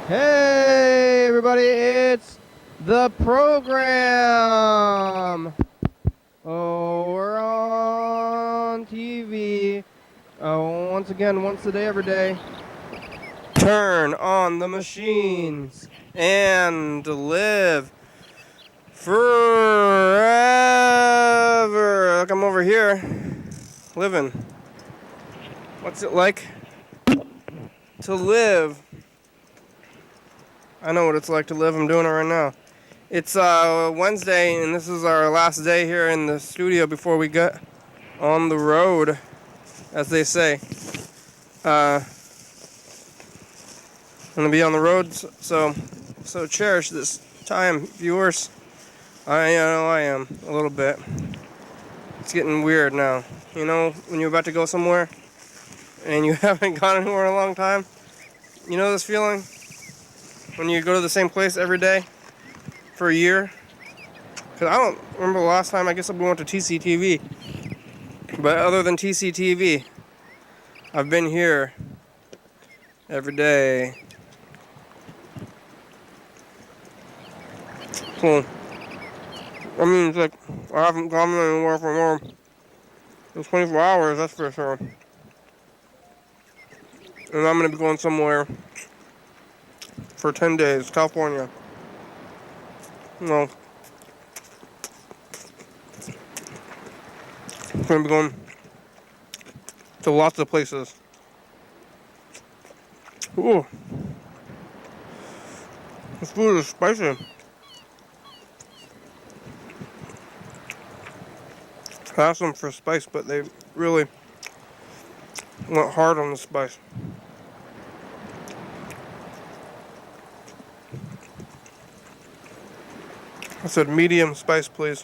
Hey, everybody, it's the program. Oh, we're on TV. Oh, once again, once a day, every day. Turn on the machines and live forever. Look, I'm over here living. What's it like to live? I know what it's like to live. I'm doing it right now. It's Wednesday, and this is our last day here in the studio before we get on the road, as they say. I'm gonna be on the road, so cherish this time, viewers. I know I am a little bit. It's getting weird now. You know, when you're about to go somewhere and you haven't gone anywhere in a long time. You know this feeling when you go to the same place every day for a year. Because I don't remember the last time. I guess we went to TCTV. But other than TCTV, I've been here every day. So, I mean, it's like I haven't gone anywhere for more than 24 hours, that's for sure. And I'm going to be going somewhere for 10 days, California. No. I'm going to be going to lots of places. Ooh. This food is spicy. I asked them for spice, but they really went hard on the spice. I said medium spice, please.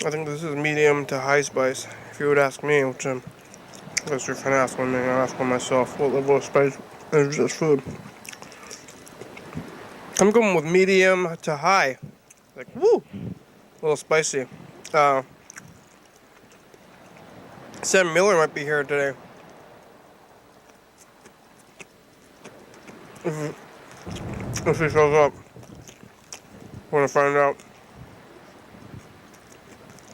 I think this is medium to high spice, if you would ask me, which I guess you're trying to ask one thing, I'll ask one myself. What level of spice is this food? I'm going with medium to high. Like, woo! A little spicy. Sam Miller might be here today. If he shows up. I want to find out.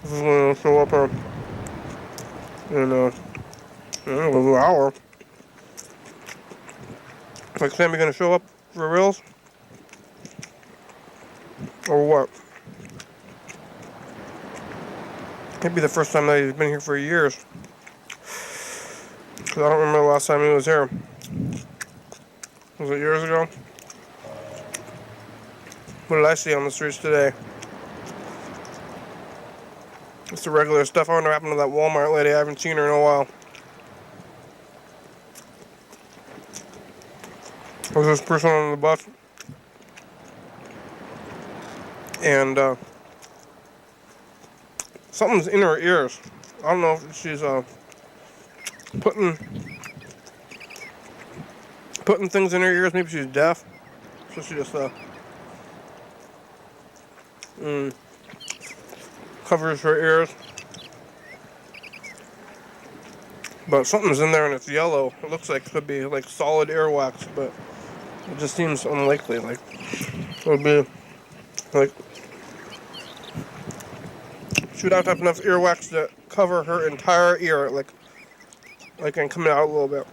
If he's going to show up here in a little hour. Like, Sam, you going to show up for reals? Or what? Can't be the first time that he's been here for years. Because I don't remember the last time he was here. Was it years ago? What did I see on the streets today? It's the regular stuff. I wonder what happened to that Walmart lady. I haven't seen her in a while. Was this person on the bus? And something's in her ears. I don't know if she's putting things in her ears. Maybe she's deaf. So she just covers her ears. But something's in there and it's yellow. It looks like it could be like solid earwax, but it just seems unlikely. Like it would be like she would have to have enough earwax to cover her entire ear, like and come out a little bit.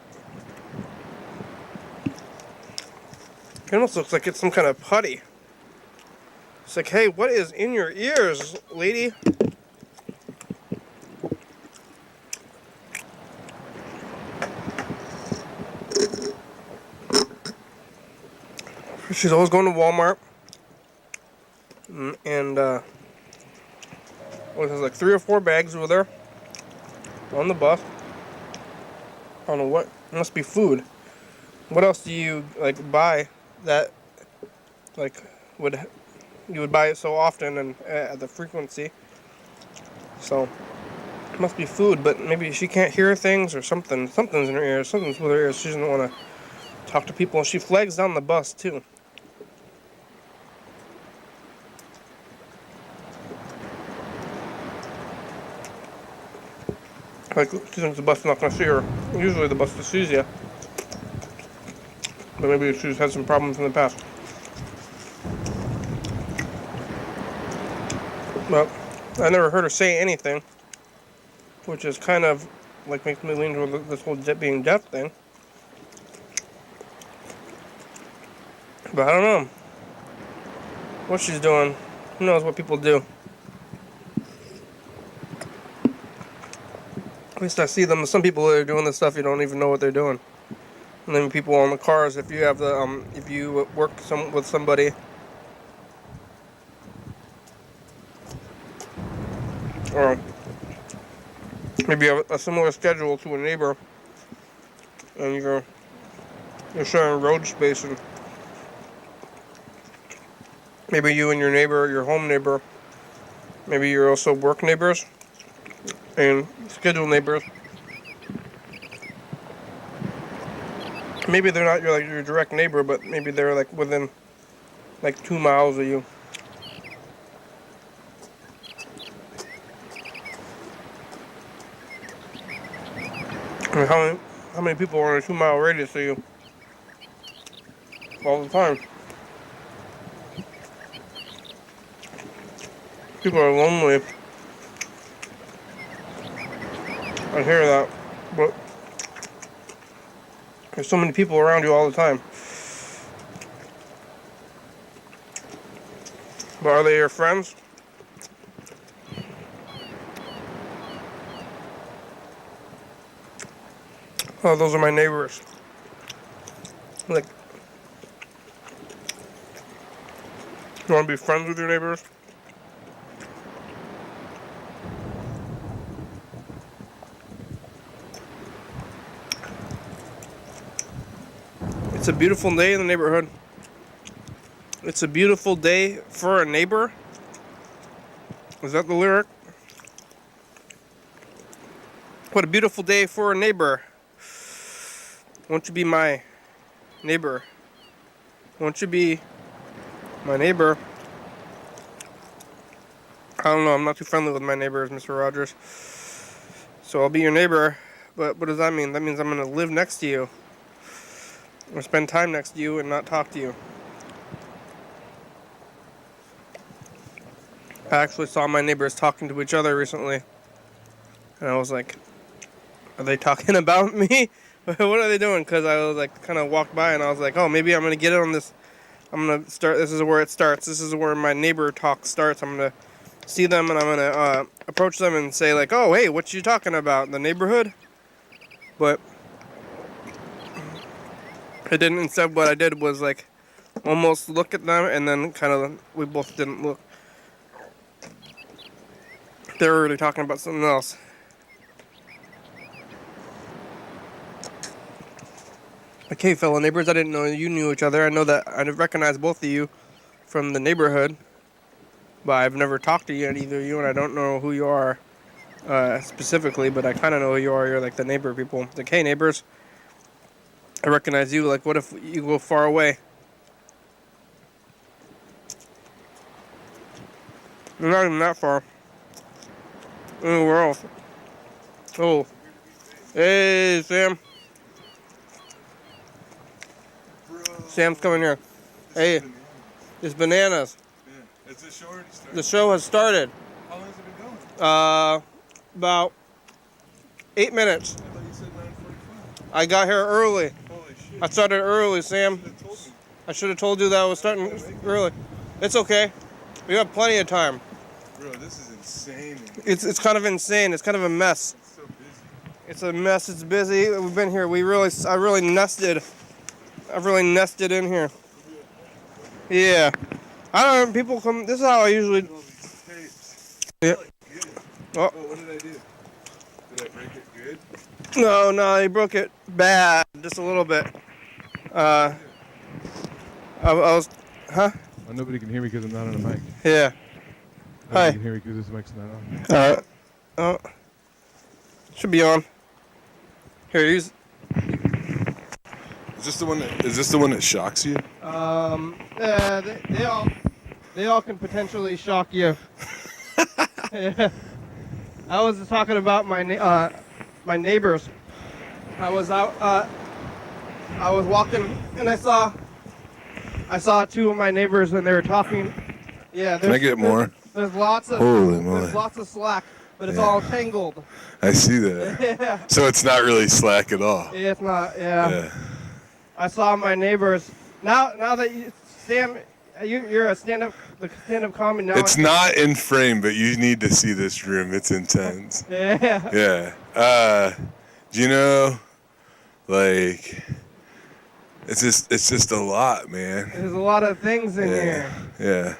It almost looks like it's some kind of putty. It's like, hey, what is in your ears, lady? She's always going to Walmart. And there's like 3 or 4 bags over there on the bus. I don't know what. It must be food. What else do you like buy that like you would buy it so often and at the frequency? So it must be food, but maybe she can't hear things or something. Something's in her ears. Something's with her ears. She doesn't want to talk to people. She flags down the bus too. Like, she thinks the bus is not going to see her. Usually the bus sees you. But maybe she's had some problems in the past. Well, I never heard her say anything, which is kind of like makes me lean toward this whole being deaf thing. But I don't know what she's doing. Who knows what people do? At least I see them. Some people that are doing this stuff, you don't even know what they're doing. And then people on the cars, if you have the if you work with somebody, or maybe you have a similar schedule to a neighbor, and you're sharing road space, and maybe you and your neighbor, your home neighbor, maybe you're also work neighbors and schedule neighbors. Maybe they're not your direct neighbor, but maybe they're like within like 2 miles of you. I mean, how many people are in a 2 mile radius of you? All the time. People are lonely. I hear that, but there's so many people around you all the time. But are they your friends? Oh, those are my neighbors. Like, you want to be friends with your neighbors? It's a beautiful day in the neighborhood. It's a beautiful day for a neighbor. Is that the lyric? What a beautiful day for a neighbor. Won't you be my neighbor? Won't you be my neighbor? I don't know, I'm not too friendly with my neighbors, Mr. Rogers. So I'll be your neighbor, but what does that mean? That means I'm going to live next to you. Or spend time next to you and not talk to you. I actually saw my neighbors talking to each other recently. And I was like, are they talking about me? What are they doing? Because I was like, kind of walked by and I was like, oh, maybe I'm going to get in on this. I'm going to start. This is where it starts. This is where my neighbor talk starts. I'm going to see them and I'm going to approach them and say like, oh, hey, what you talking about? The neighborhood? But I didn't. Instead, what I did was like almost look at them and then kind of, we both didn't look. They were really talking about something else. Like, hey, fellow neighbors, I didn't know you knew each other. I know that I recognize both of you from the neighborhood, but I've never talked to you, either of you, and I don't know who you are specifically, but I kind of know who you are. You're like the neighbor people. It's like, hey, neighbors, I recognize you. Like, what if you go far away? You're not even that far. Anywhere else. Oh. Hey, Sam. Sam's coming here. Hey, it's bananas. Yeah. Is the show already started? The show has started. How long has it been going? About 8 minutes. I thought you said 9:45. I got here early. Holy shit. I started early, Sam. You should have told me. I should have told you that I was starting early. It's okay. We have plenty of time. Bro, this is insane. It's kind of insane. It's kind of a mess. It's so busy. It's a mess. It's busy. We've been here. I really nested. I've really nested in here. Yeah. I don't know. People come. This is how I usually. All these tapes. Yeah. Oh, what did I do? Did I break it good? No, you broke it bad. Just a little bit. I was. Huh? Oh, nobody can hear me because I'm not on a mic. Yeah. Nobody Hi. can hear me because this mic's not on. Should be on. Here, use. Is this the one that shocks you? Yeah, they all can potentially shock you. Yeah. I was talking about my neighbors. I was out I was walking and I saw two of my neighbors and they were talking. Yeah, Can I get more? There's lots of Holy moly. there's lots of slack, but it's Yeah. all tangled. I see that. Yeah. So it's not really slack at all. It's not. Yeah. Yeah. I saw my neighbors. Now that you, Sam, you're a stand-up comedy now. It's not in frame, but you need to see this room. It's intense. Yeah. Yeah. Do you know, like, it's just a lot, man. There's a lot of things in here. Yeah.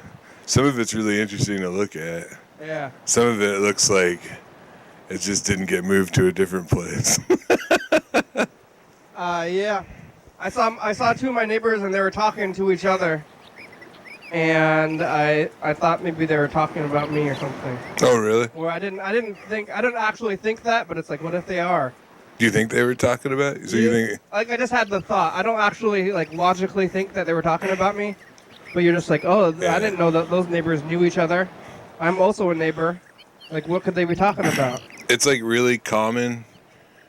Some of it's really interesting to look at. Yeah. Some of it looks like it just didn't get moved to a different place. Yeah. I saw two of my neighbors and they were talking to each other. And I thought maybe they were talking about me or something. Oh, really? Or I didn't actually think that, but it's like, what if they are? Do you think they were talking about you? So you think? Like, I just had the thought. I don't actually like logically think that they were talking about me, but you're just like, oh, Yeah. I didn't know that those neighbors knew each other. I'm also a neighbor. Like, what could they be talking about? It's like really common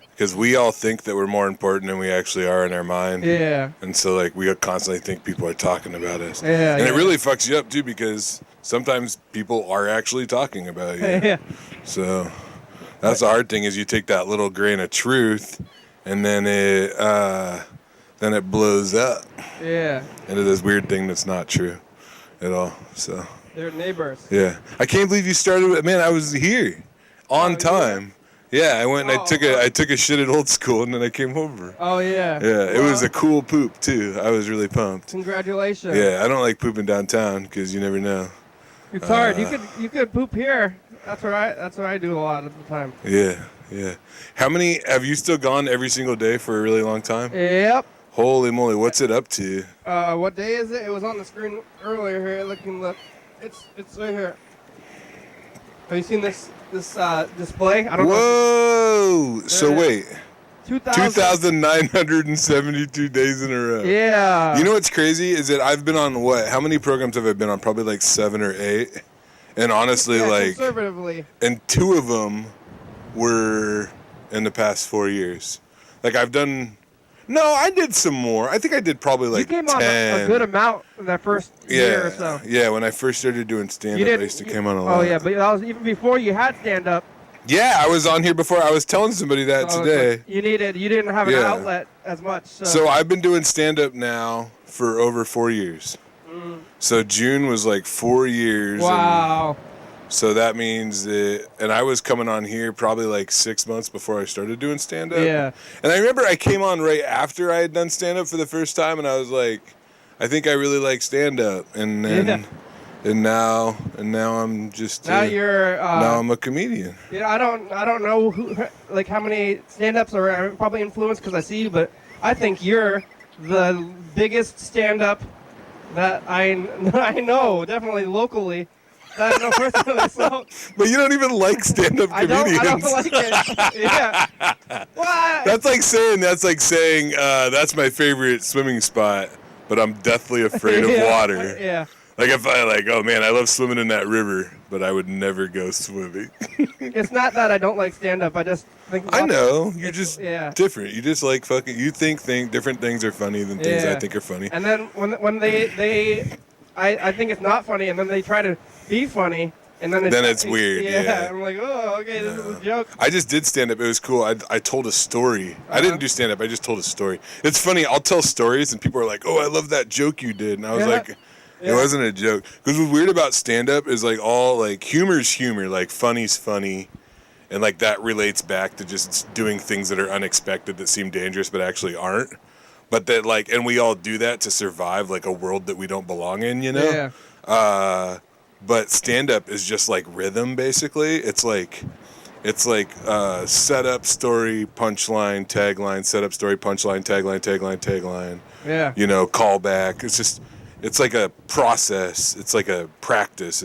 because we all think that we're more important than we actually are in our mind. Yeah. And so like we constantly think people are talking about us. Yeah. And it really fucks you up too because sometimes people are actually talking about you. Yeah. So that's the hard thing is you take that little grain of truth and then it blows up Yeah. into this weird thing that's not true at all. So They're neighbors. yeah. I can't believe you started with, man, I was here on time. Yeah, I went and I took a shit at old school and then I came over. Oh yeah. Yeah, it was a cool poop too. I was really pumped. Congratulations. Yeah, I don't like pooping downtown because you never know. It's hard. You could poop here. That's what I do a lot of the time. Yeah. How many have you still gone every single day for a really long time? Yep. Holy moly, what's it up to? What day is it? It was on the screen earlier here. Look. It's right here. Have you seen this display? I don't know. Whoa! So Yeah. wait, 2,000. 2,972 days in a row. Yeah. You know what's crazy is that I've been on what? How many programs have I been on? Probably like 7 or 8. And honestly, Yeah, like, conservatively. and 2 of them were in the past 4 years. Like I did some more. I think I did probably like You came 10. on a good amount in that first year or so. Yeah, when I first started doing stand-up, I used to come on a lot. Oh yeah, but that was even before you had stand up. Yeah, I was on here before. I was telling somebody that today. You didn't have an outlet as much. So I've been doing stand-up now for over 4 years. So June was like 4 years. Wow. So that means that, and I was coming on here probably like 6 months before I started doing stand-up. Yeah. And I remember I came on right after I had done stand-up for the first time, and I was like, I think I really like stand-up. And then, and now I'm just Now you're. now I'm a comedian. I don't know like how many stand-ups are probably influenced because I see you, but I think you're the biggest stand-up that I know, definitely locally. I know personally, so. But you don't even like stand-up comedians. I don't like it. Yeah. What? That's like saying that's my favorite swimming spot, but I'm deathly afraid of water. Yeah. Like if I oh man, I love swimming in that river, but I would never go swimming. It's not that I don't like stand-up. I just think. I know you're just different. You just like fucking. You think different things are funny than things I think are funny. And then when I think it's not funny, and then they try to be funny, and then it's weird. Yeah. I'm like, oh, okay, this is a joke. I just did stand up. It was cool. I told a story. I didn't do stand up. I just told a story. It's funny. I'll tell stories, and people are like, "Oh, I love that joke you did," and I was like. It wasn't a joke. Because what's weird about stand-up is, like, all, like, humor's humor. Like, funny's funny. And, like, that relates back to just doing things that are unexpected that seem dangerous but actually aren't. But that, like, and we all do that to survive, like, a world that we don't belong in, you know? Yeah. But stand-up is just, like, rhythm, basically. It's like setup, story, punchline, tagline, setup, story, punchline, tagline. Yeah. You know, callback. It's like a process. It's like a practice.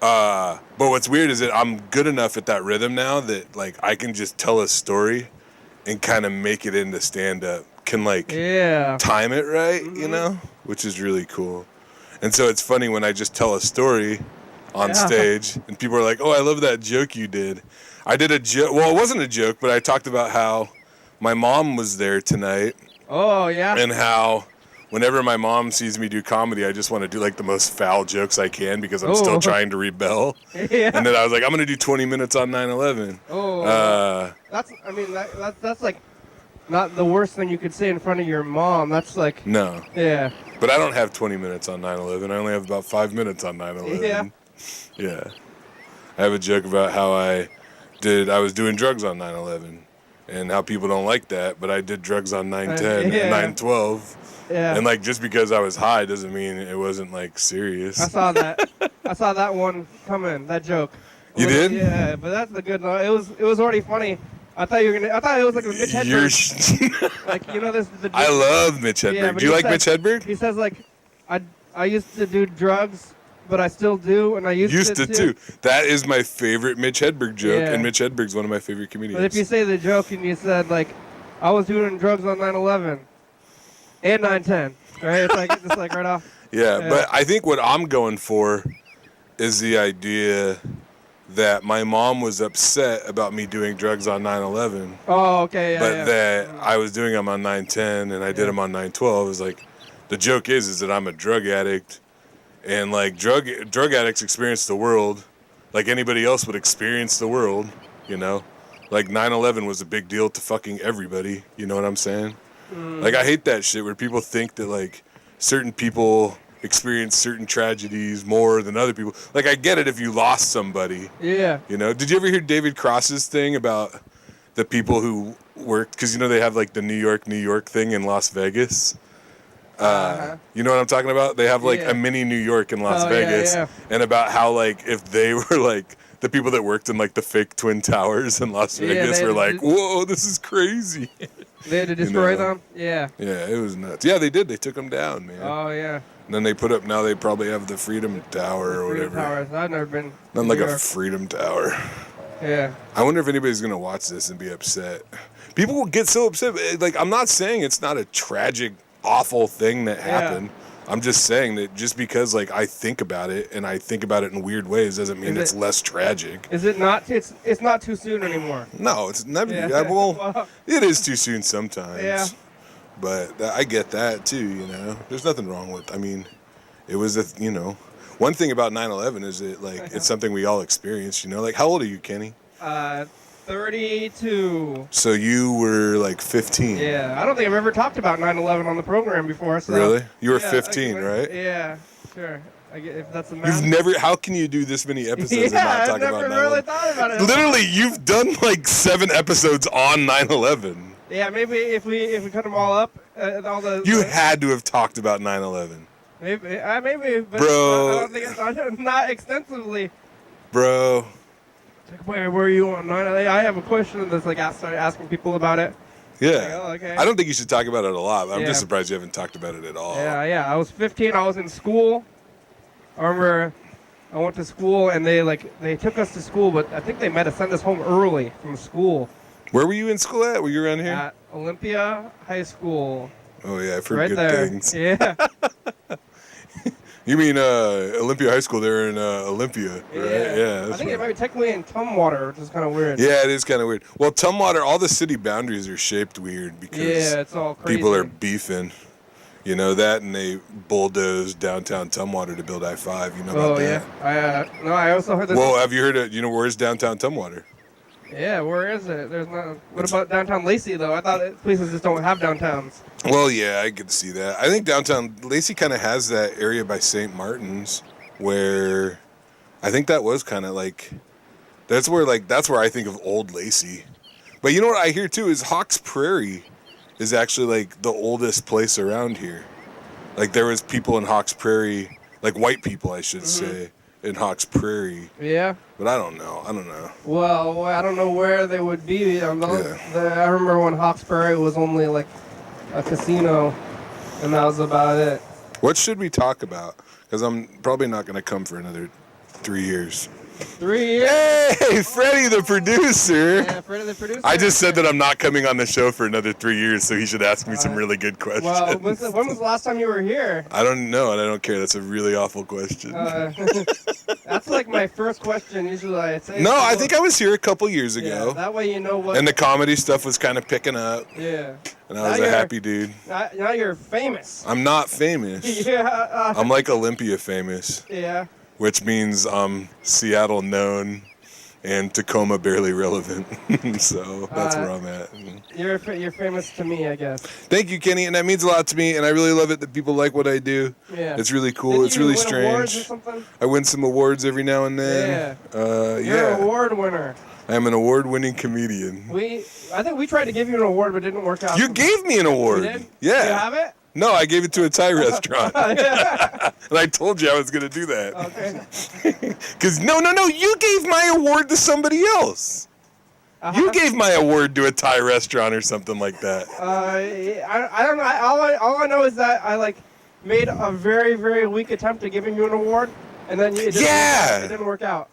But what's weird is that I'm good enough at that rhythm now that, like, I can just tell a story and kind of make it into stand-up. Can, like, time it right, you know? Which is really cool. And so it's funny when I just tell a story on stage and people are like, oh, I love that joke you did. I did a joke. Well, it wasn't a joke, but I talked about how my mom was there tonight Oh, yeah. And how whenever my mom sees me do comedy, I just want to do like the most foul jokes I can because I'm still trying to rebel. Yeah. And then I was like, I'm going to do 20 minutes on 9/11. Oh. That's like not the worst thing you could say in front of your mom. That's like. No. Yeah. But I don't have 20 minutes on 9/11. I only have about 5 minutes on 9/11. Yeah. Yeah. I have a joke about how I was doing drugs on 9/11 and how people don't like that, but I did drugs on 9/10 and 9/12. Yeah. And like just because I was high doesn't mean it wasn't like serious. I saw that. I saw that one coming. That joke. You did? Yeah, but that's the good one. It was already funny. I thought it was like a Mitch Hedberg. Like this. I love Mitch Hedberg. Yeah, do you like Mitch Hedberg? He says like, I used to do drugs, but I still do, and I used to too. That is my favorite Mitch Hedberg joke, Yeah. and Mitch Hedberg's one of my favorite comedians. But if you say the joke and you said like, I was doing drugs on 9/11 and 9/10, right? It's like right off. Yeah, but I think what I'm going for is the idea that my mom was upset about me doing drugs on 9/11. Oh, okay, yeah. But that I was doing them on 9/10 and I did them on 9/12. It's like the joke is that I'm a drug addict, and like drug addicts experience the world like anybody else would experience the world, Like 9/11 was a big deal to fucking everybody, you know what I'm saying? Like I hate that shit where people think that like certain people experience certain tragedies more than other people. Like I get it if you lost somebody. Yeah. Did you ever hear David Cross's thing about the people who worked? Because they have like the New York thing in Las Vegas. You know what I'm talking about? They have like a mini New York in Las Vegas, and about how like if they were like the people that worked in like the fake Twin Towers in Las Vegas were like, whoa, this is crazy. They had to destroy them? Yeah. Yeah, it was nuts. Yeah, they did. They took them down, man. Oh, yeah. And then they put up, now they probably have the Freedom Tower or whatever. Towers. I've never been. Not like a Freedom Tower. Yeah. I wonder if anybody's going to watch this and be upset. People will get so upset. Like, I'm not saying it's not a tragic, awful thing that happened. I'm just saying that just because, like, I think about it and I think about it in weird ways doesn't mean it's less tragic. Is it not? It's not too soon anymore. No, it's never. Yeah. Well, it is too soon sometimes. Yeah. But I get that, too, There's nothing wrong with, it was, one thing about 9/11 is that, like, it's something we all experienced, Like, how old are you, Kenny? 32. So you were, like, 15. Yeah. I don't think I've ever talked about 9/11 on the program before. So. Really? You were 15, right? Yeah, sure. If that's the math. How can you do this many episodes and not talk about 9/11? I've never really thought about it. Literally, you've done, like, 7 episodes on 9/11. Yeah, maybe if we cut them all up, all the. You had to have talked about 9/11. Maybe, but Bro. I don't think not extensively. Bro. Like, where were you on 9/11? I have a question that's like started asking people about it. Yeah. Like, oh, okay. I don't think you should talk about it a lot. I'm just surprised you haven't talked about it at all. Yeah. I was 15. I was in school. I remember I went to school and they took us to school, but I think they might have sent us home early from school. Where were you in school at? Were you around here? At Olympia High School. Oh, yeah. I've heard Right good there. things. Yeah. You mean Olympia High School there in Olympia, right? Yeah. I think it might be technically in Tumwater, which is kind of weird. Yeah, it is kind of weird. Well, Tumwater, all the city boundaries are shaped weird because it's all crazy. people are beefing. You know that, and they bulldozed downtown Tumwater to build I-5. You know about that? Yeah. I also heard that. Well, have you heard it? Where's downtown Tumwater? Yeah, where is it? There's not. What about downtown Lacey though? I thought places just don't have downtowns. Well, yeah, I could see that. I think downtown Lacey kind of has that area by St. Martin's where I think that was kind of like that's where I think of old Lacey. But you know what I hear too is Hawks Prairie is actually like the oldest place around here. Like there was people in Hawks Prairie, like white people, I should say, in Hawks Prairie. Yeah. But I don't know. Well, I don't know where they would be. I remember when Hawks Prairie was only like a casino, and that was about it. What should we talk about? Because I'm probably not going to come for another 3 years. 3 years. Hey, Freddie, the producer. Yeah, Freddie, the producer. I just said that I'm not coming on the show for another 3 years, so he should ask me some really good questions. Well, when was the last time you were here? I don't know, and I don't care. That's a really awful question. That's like my first question. Usually I say. No, I think I was here a couple years Yeah, ago. that way you know what. And the comedy stuff was kind of picking up. Yeah. And I was a happy dude. Now you're famous. I'm not famous. Yeah. I'm like Olympia famous. Yeah. Which means I'm Seattle known and Tacoma barely relevant. So that's where I'm at. You're famous to me, I guess. Thank you, Kenny, and that means a lot to me, and I really love it that people like what I do. Yeah. It's really cool. Didn't It's you really win awards or strange. something? I win some awards every now and then. Yeah. You're an award winner. I am an award-winning comedian. I think we tried to give you an award, but it didn't work out. You gave me an award. You did? Yeah. Do you have it? No, I gave it to a Thai restaurant. And I told you I was going to do that. Okay. Because, no, you gave my award to somebody else. You gave my award to a Thai restaurant or something like that. I don't know. All I know is that I made a very, very weak attempt at giving you an award, and then it didn't work out.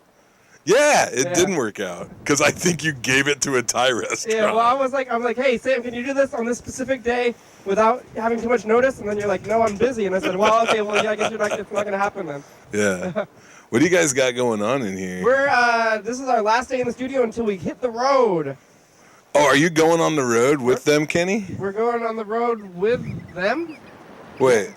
Yeah, it didn't work out. Because I think you gave it to a Thai restaurant. Yeah, well, I'm like, hey, Sam, can you do this on this specific day without having too much notice? And then you're like, no, I'm busy. And I said, well, okay, well, yeah, I guess it's not going to happen then. Yeah. What do you guys got going on in here? This is our last day in the studio until we hit the road. Oh, are you going on the road with them, Kenny? We're going on the road with them? Wait.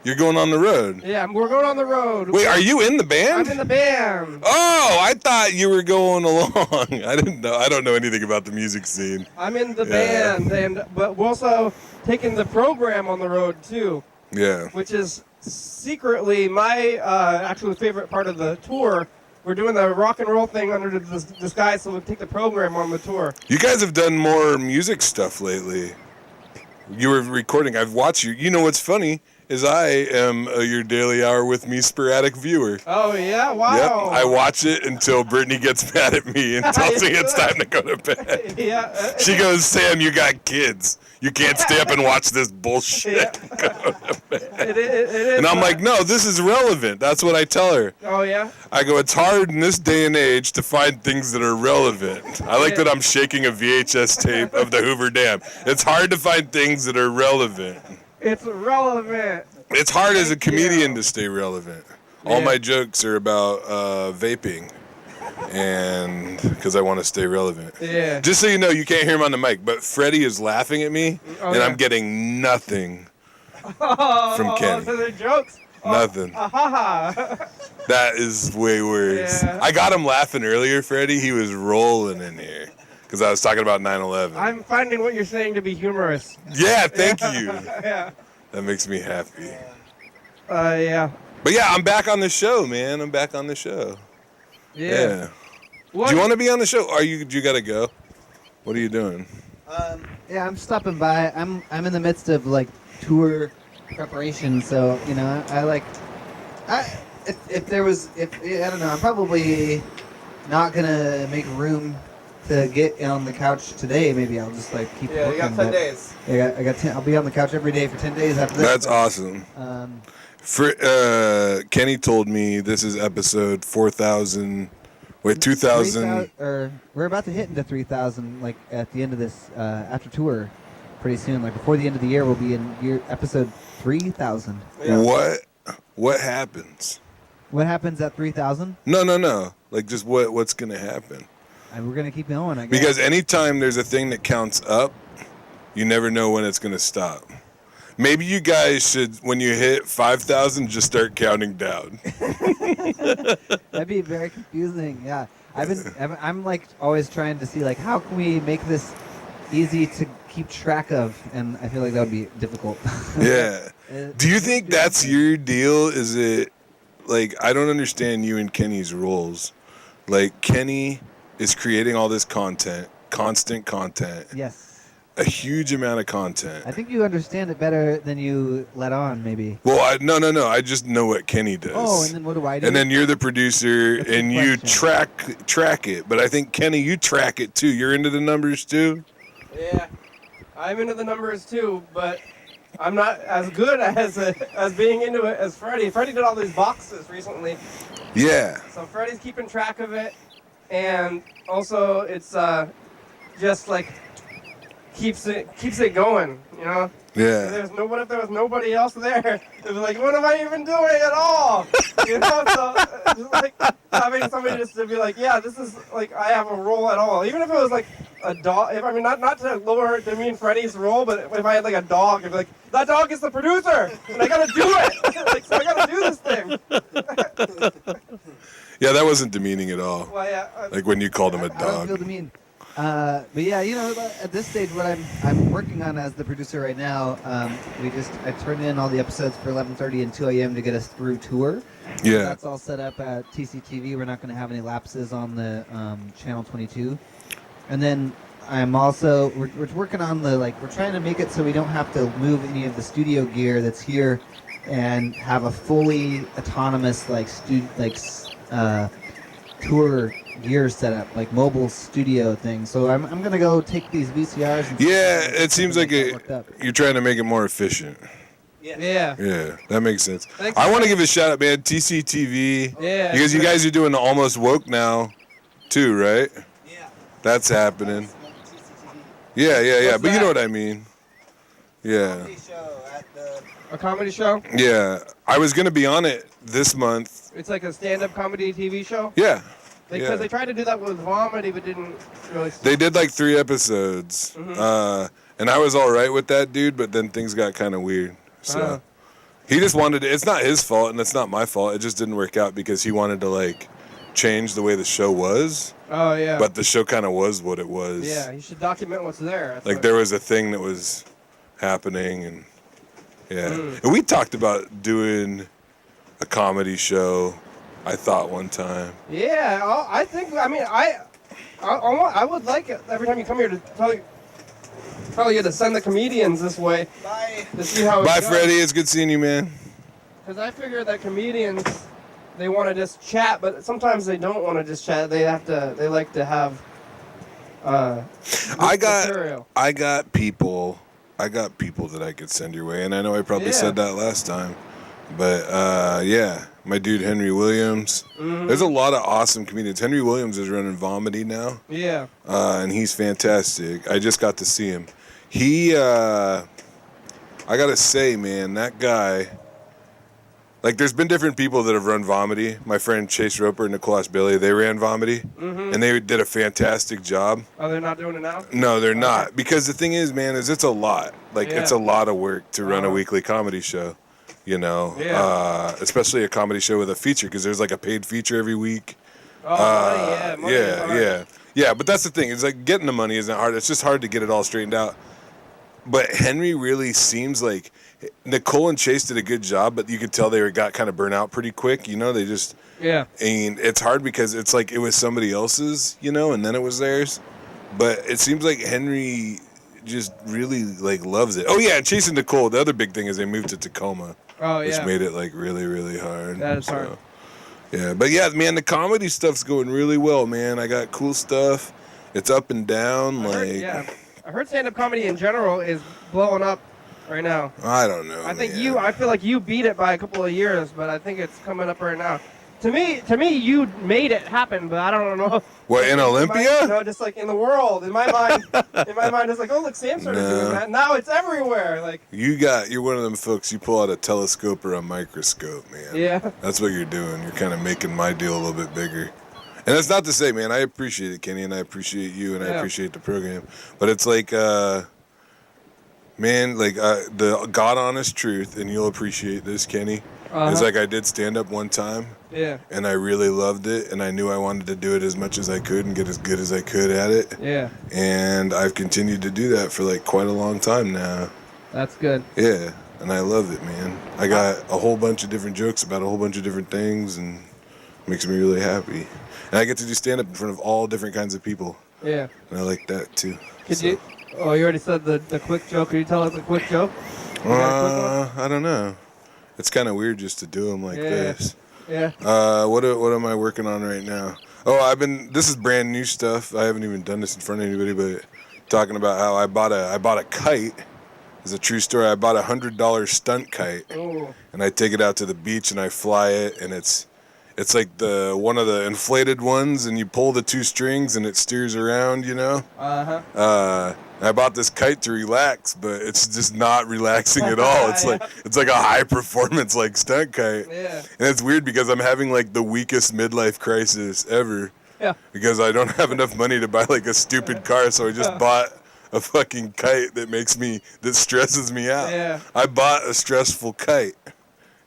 You're going on the road? Yeah, we're going on the road. Wait, are you in the band? I'm in the band. Oh, I thought you were going along. I didn't know. I don't know anything about the music scene. I'm in the band, but we're also taking the program on the road too. Yeah. Which is secretly my actual favorite part of the tour. We're doing the rock and roll thing under the disguise, so we'll take the program on the tour. You guys have done more music stuff lately. You were recording. I've watched you. You know what's funny is I am your daily hour with me sporadic viewer. Oh, yeah? Wow. Yep. I watch it until Brittany gets mad at me and tells me it's time to go to bed. Yeah. She goes, Sam, you got kids. You can't stay up and watch this bullshit. It is. And I'm like, no, this is relevant. That's what I tell her. Oh, yeah? I go, it's hard in this day and age to find things that are relevant. I like that I'm shaking a VHS tape of the Hoover Dam. It's hard to find things that are relevant. It's relevant. It's hard as a comedian to stay relevant. All Yeah. my jokes are about vaping, and because I want to stay relevant. Yeah. Just so you know, you can't hear him on the mic, but Freddie is laughing at me, and I'm getting nothing from Kenny. So they're jokes? Nothing. That is way worse. Yeah. I got him laughing earlier, Freddie. He was rolling in here because I was talking about 9/11. I'm finding what you're saying to be humorous. Yeah, thank you. Yeah. That makes me happy. Yeah. But yeah, I'm back on the show, man. I'm back on the show. Yeah. Do you want to be on the show? Do you gotta go? What are you doing? Yeah, I'm stopping by. I'm in the midst of tour preparation, so if I don't know, I'm probably not gonna make room to get on the couch today. Maybe I'll just keep. Yeah, you got 10 days. I got 10. I'll be on the couch every day for 10 days after that. That's awesome. Kenny told me this is episode 4,000. Wait, 2,000. Or we're about to hit into 3,000. At the end of this after tour, pretty soon. Before the end of the year, we'll be in episode 3,000. Yeah. What happens? What happens at 3,000? No. Just what's gonna happen? We're gonna keep going, I guess. Because anytime there's a thing that counts up, you never know when it's gonna stop. Maybe you guys should, when you hit 5,000, just start counting down. That'd be very confusing. Yeah, I'm always trying to see how can we make this easy to keep track of, and I feel like that would be difficult. Yeah. Do you think that's your deal? Is it I don't understand you and Kenny's roles. Kenny is creating all this content, constant content. Yes. A huge amount of content. I think you understand it better than you let on, maybe. Well, no. I just know what Kenny does. Oh, and then what do I do? And then you're the producer, That's and the you question. track it. But I think, Kenny, you track it too. You're into the numbers too? Yeah. I'm into the numbers too, but I'm not as good as being into it as Freddie. Freddie did all these boxes recently. Yeah. So Freddie's keeping track of it, and also it's just like keeps it going, you know. Yeah. What if there was nobody else there? It was like, what am I even doing at all? You know, so just like having somebody just to be like, yeah, this is like I have a role at all. Even if it was like a dog. If I mean, not to demean Freddie's role, but if I had like a dog, I'd be like, that dog is the producer, and I gotta do it. Like, so I gotta do this thing. Yeah, that wasn't demeaning at all. Well, yeah. Like when you called him a I don't dog. feel demean. But yeah, you know, at this stage, what I'm working on as the producer right now, I turned in all the episodes for 11:30 and 2 a.m. to get us through tour. Yeah. That's all set up at TCTV. We're not going to have any lapses on the channel 22. And then I'm also we're working on we're trying to make it so we don't have to move any of the studio gear that's here, and have a fully autonomous tour gear setup, like mobile studio thing. So I'm gonna go take these VCRs. And It seems like you're trying to make it more efficient. Yeah. Yeah, that makes sense. Thanks, I want to give a shout out, man. TCTV. Yeah. Because you guys are doing the Almost Woke now, too, right? Yeah. That's happening. Yeah. What's But you that? know what I mean. Yeah. A comedy show? Yeah. I was gonna be on it this month. It's like a stand-up comedy TV show? Yeah. Because they tried to do that with Vomity, but didn't really. They did like 3 episodes. And I was all right with that dude, but then things got kind of weird. So he just wanted to, it's not his fault and it's not my fault. It just didn't work out because he wanted to like change the way the show was. Oh, yeah. But the show kind of was what it was. Yeah, you should document what's there. That's Like what- there was a thing that was happening and And we talked about doing a comedy show, I thought one time. Yeah, I think, I mean, I would like it every time you come here to tell you to send the comedians this way. Bye. To see how it Bye, goes. Freddie. It's good seeing you, man. Because I figure that comedians, they want to just chat, but sometimes they don't want to just chat. They like to have material. I got people that I could send your way, and I know I probably said that last time. But my dude Henry Williams. There's a lot of awesome comedians. Henry Williams is running Vomity now. Yeah. And he's fantastic. I just got to see him. I gotta say, man, that guy. Like, there's been different people that have run Vomity. My friend Chase Roper and Nicole Bailey, they ran Vomity, and they did a fantastic job. Oh, they're not doing it now? No, they're not. Because the thing is, man, it's a lot. Like, it's a lot of work to run a weekly comedy show, you know? Yeah. Especially a comedy show with a feature, because there's, like, a paid feature every week. Oh, money is hard. Yeah, but that's the thing. It's like getting the money isn't hard. It's just hard to get it all straightened out. But Henry really seems like Nicole and Chase did a good job, but you could tell they got kind of burnt out pretty quick. You know, they just and it's hard because it's like it was somebody else's, you know, and then it was theirs. But it seems like Henry just really like loves it. Oh yeah, and Chase and Nicole. The other big thing is they moved to Tacoma, which made it like really, really hard. That is hard. Yeah, but yeah, man, the comedy stuff's going really well, man. I got cool stuff. It's up and down, I heard stand-up comedy in general is blowing up right now. I don't know. I feel like you beat it by a couple of years, but I think it's coming up right now. To me, you made it happen, but I don't know. What, in Olympia? No, just like in the world. In my mind, it's like, oh look, Sam started doing that. Now it's everywhere. Like you're one of them folks. You pull out a telescope or a microscope, man. Yeah. That's what you're doing. You're kind of making my deal a little bit bigger. And that's not to say, man, I appreciate it, Kenny, and I appreciate you, and I appreciate the program. But it's like, man, like the God honest truth, and you'll appreciate this, Kenny. It's like I did stand up one time. Yeah. And I really loved it, and I knew I wanted to do it as much as I could and get as good as I could at it. Yeah. And I've continued to do that for like quite a long time now. That's good. Yeah, and I love it, man. I got a whole bunch of different jokes about a whole bunch of different things, and it makes me really happy. And I get to do stand up in front of all different kinds of people. Yeah. And I like that too. Could you? Oh, you already said the quick joke. Could you tell us a quick joke? I don't know. It's kind of weird just to do them like this. Yeah. What am I working on right now? Oh, this is brand new stuff. I haven't even done this in front of anybody, but talking about how I bought a kite. It's a true story. I bought $100 stunt kite, Ooh. and I take it out to the beach and I fly it, and It's like one of the inflated ones, and you pull the 2 strings and it steers around, you know? I bought this kite to relax, but it's just not relaxing at all. It's like a high performance like stunt kite. Yeah. And it's weird because I'm having like the weakest midlife crisis ever. Yeah. Because I don't have enough money to buy like a stupid car, so I just bought a fucking kite that stresses me out. Yeah. I bought a stressful kite.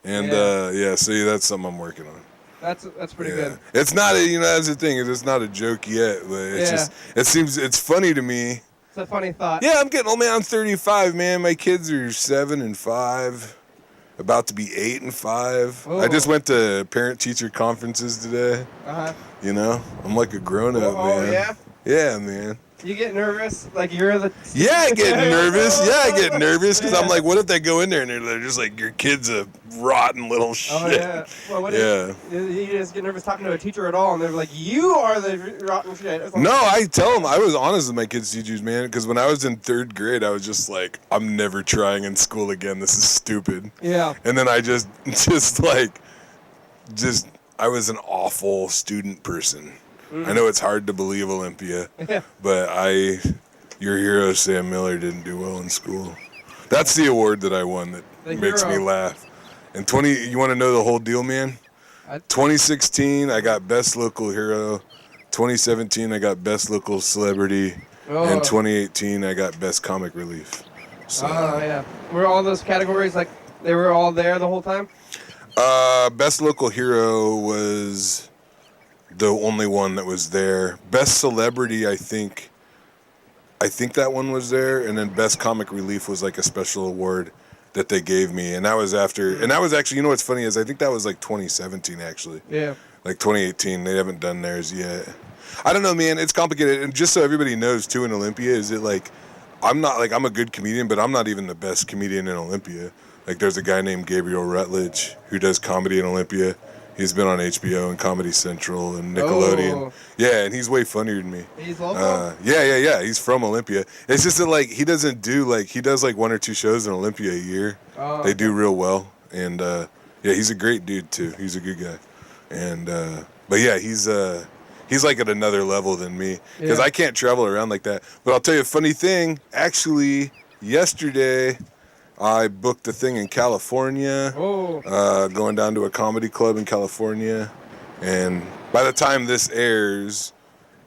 And so that's something I'm working on. That's pretty good. It's not that's the thing, it's not a joke yet, but it's funny to me. It's a funny thought. Yeah, I'm getting old, man. I'm 35, man. My kids are 7 and 5, about to be 8 and 5. Oh. I just went to parent-teacher conferences today. You know, I'm like a grown-up, man. Oh, yeah? Yeah, man. You get nervous? Like you're the... Yeah, I get nervous. Yeah, I get nervous because I'm like, what if they go in there and they're just like, your kid's a rotten little shit. Oh, yeah. Well, you just get nervous talking to a teacher at all, and they're like, you are the rotten shit. No, I tell them, I was honest with my kids' teachers, man, because when I was in 3rd grade, I was just like, I'm never trying in school again. This is stupid. Yeah. And then I I was an awful student person. I know it's hard to believe, Olympia, but your hero, Sam Miller, didn't do well in school. That's the award that I won that makes me laugh. And you want to know the whole deal, man? 2016, I got Best Local Hero. 2017, I got Best Local Celebrity. And 2018, I got Best Comic Relief. So, yeah. Were all those categories, like, they were all there the whole time? Best Local Hero was the only one that was there. Best Celebrity, I think that one was there, and then Best Comic Relief was like a special award that they gave me, and that was actually, you know what's funny is I think that was like 2017 actually. Yeah. Like 2018, they haven't done theirs yet. I don't know, man. It's complicated, and just so everybody knows too, in Olympia, is it like I'm a good comedian, but I'm not even the best comedian in Olympia. Like there's a guy named Gabriel Rutledge who does comedy in Olympia. He's been on HBO and Comedy Central and Nickelodeon. Oh. Yeah, and he's way funnier than me. He's local? Yeah. He's from Olympia. It's just that, like, he does, like, 1 or 2 shows in Olympia a year. Oh, they do real well. And, he's a great dude, too. He's a good guy. And, but, yeah, he's like, at another level than me. Because I can't travel around like that. But I'll tell you a funny thing. Actually, yesterday, I booked a thing in California, going down to a comedy club in California, and by the time this airs,